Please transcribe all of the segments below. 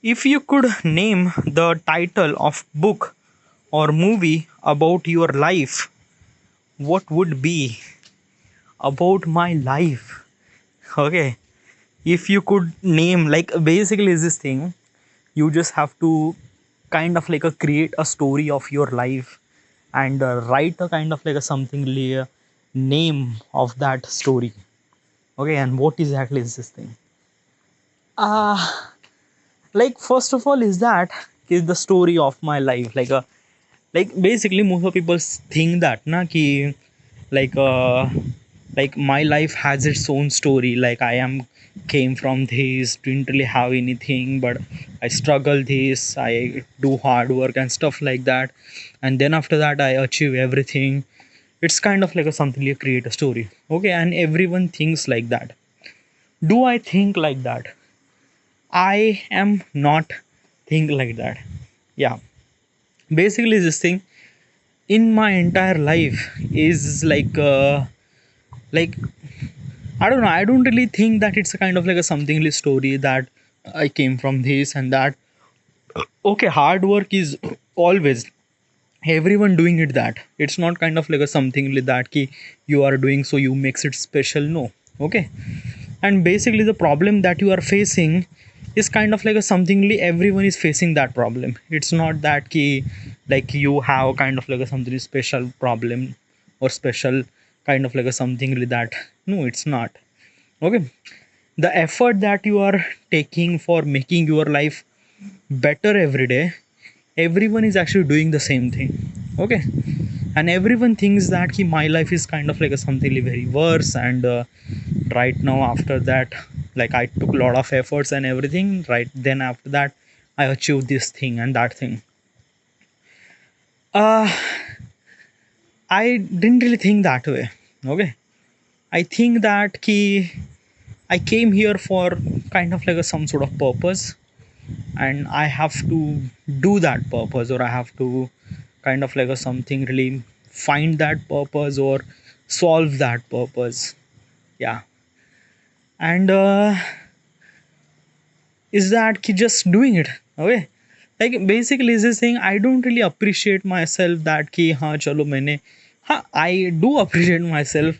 If you could name the title of book or movie about your life, what would be about my life? Okay. If you could name, like, basically is this thing, you just have to kind of like create a story of your life and write a kind of like a something name of that story. Okay, and what exactly is this thing? uh like, first of all, is that is the story of my life, like basically most of people think that na ki, like like my life has its own story, like I am came from this, didn't really have anything, but I struggle this, I do hard work and stuff like that, and then after that I achieve everything. It's kind of like a something you create a story. Okay, and everyone thinks like that. Do I think like that? I am not think like that. Yeah, basically this thing in my entire life is like I don't know. I don't really think that it's a kind of like a something story that I came from this and that. Okay, hard work is always everyone doing it. That it's not kind of like a something like that ki you are doing so you makes it special. No. Okay, and basically the problem that you are facing is kind of like a something everyone is facing that problem. It's not that ki like you have kind of like a something special problem or special kind of like a something like that. No, it's not. Okay, the effort that you are taking for making your life better every day, everyone is actually doing the same thing. Okay, and everyone thinks that my life is kind of like a something very worse, and right now after that, like I took a lot of efforts and everything, right then after that I achieved this thing and that thing. uh I didn't really think that way. Okay, I think that I came here for kind of like some sort of purpose, and I have to do that purpose, or I have to kind of like something really find that purpose or solve that purpose. Yeah, and is that just doing it. Okay, like basically is this thing, I don't really appreciate myself that ki ha chalo maine, ha, I do appreciate myself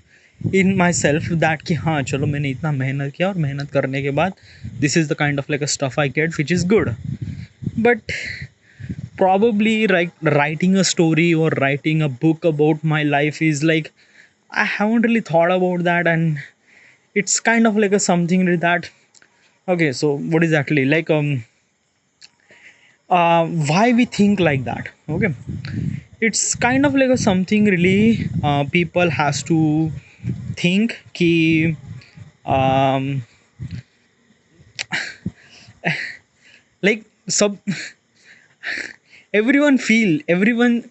in myself that ki ha chalo maine itna mehnat kiya aur mehnat karne ke baad this is the kind of like a stuff I get which is good. But probably like writing a story or writing a book about my life is like I haven't really thought about that, and it's kind of like a something like that. Okay, so what is actually like why we think like that? Okay, it's kind of like a something really people has to think ki um like sub everyone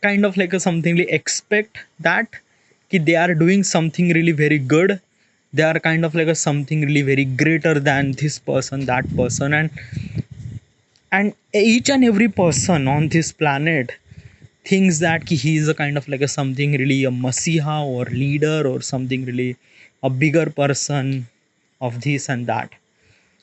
kind of like a something like expect that ki they are doing something really very good, they are kind of like a something really very greater than this person, that person, and each and every person on this planet thinks that he is a kind of like a something really a masiha or leader or something really a bigger person of this and that.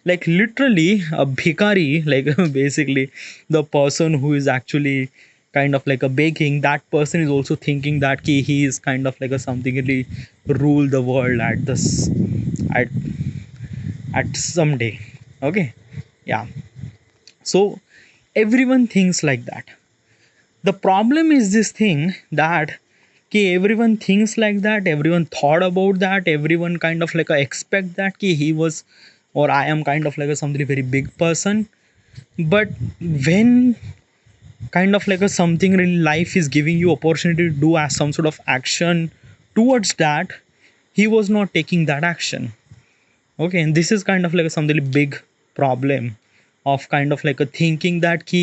Like literally a bhikari, like basically the person who is actually kind of like a baking, that person is also thinking that he is kind of like a something really rule the world at this at someday. Okay, yeah, so everyone thinks like that. The problem is this thing that everyone thinks like that, everyone thought about that, everyone kind of like expect that he was or I am kind of like a something very big person. But when kind of like a something really life is giving you opportunity to do as some sort of action towards that, he was not taking that action. Okay, and this is kind of like a something big problem of kind of like a thinking that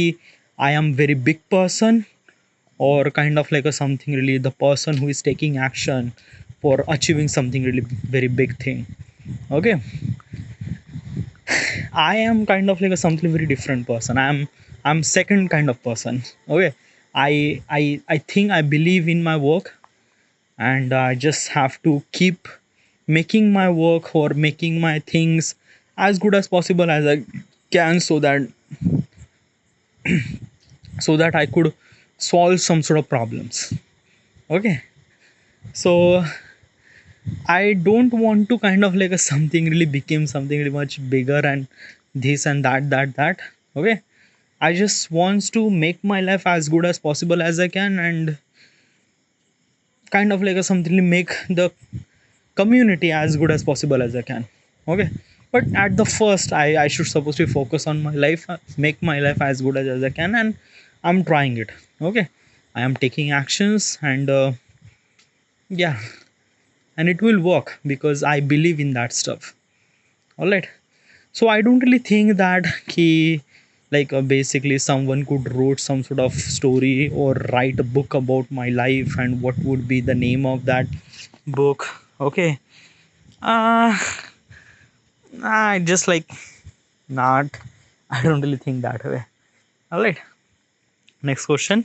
I am very big person, or kind of like a something really the person who is taking action for achieving something really very big thing. Okay, I am kind of like a something very different person. I'm second kind of person. Okay, I think I believe in my work, and I just have to keep making my work or making my things as good as possible as I can, so that so that I could solve some sort of problems. Okay, so I don't want to kind of like a something really became something really much bigger and this and that. Okay, I just wants to make my life as good as possible as I can, and kind of like a something to make the community as good as possible as I can. Okay, but at the first, I should supposed to focus on my life, make my life as good as I can, and I'm trying it. Okay, I am taking actions, and yeah, and it will work because I believe in that stuff. All right. So I don't really think that he like basically someone could wrote some sort of story or write a book about my life, and what would be the name of that book. Okay, uh I just like not, I don't really think that way. All right, next question.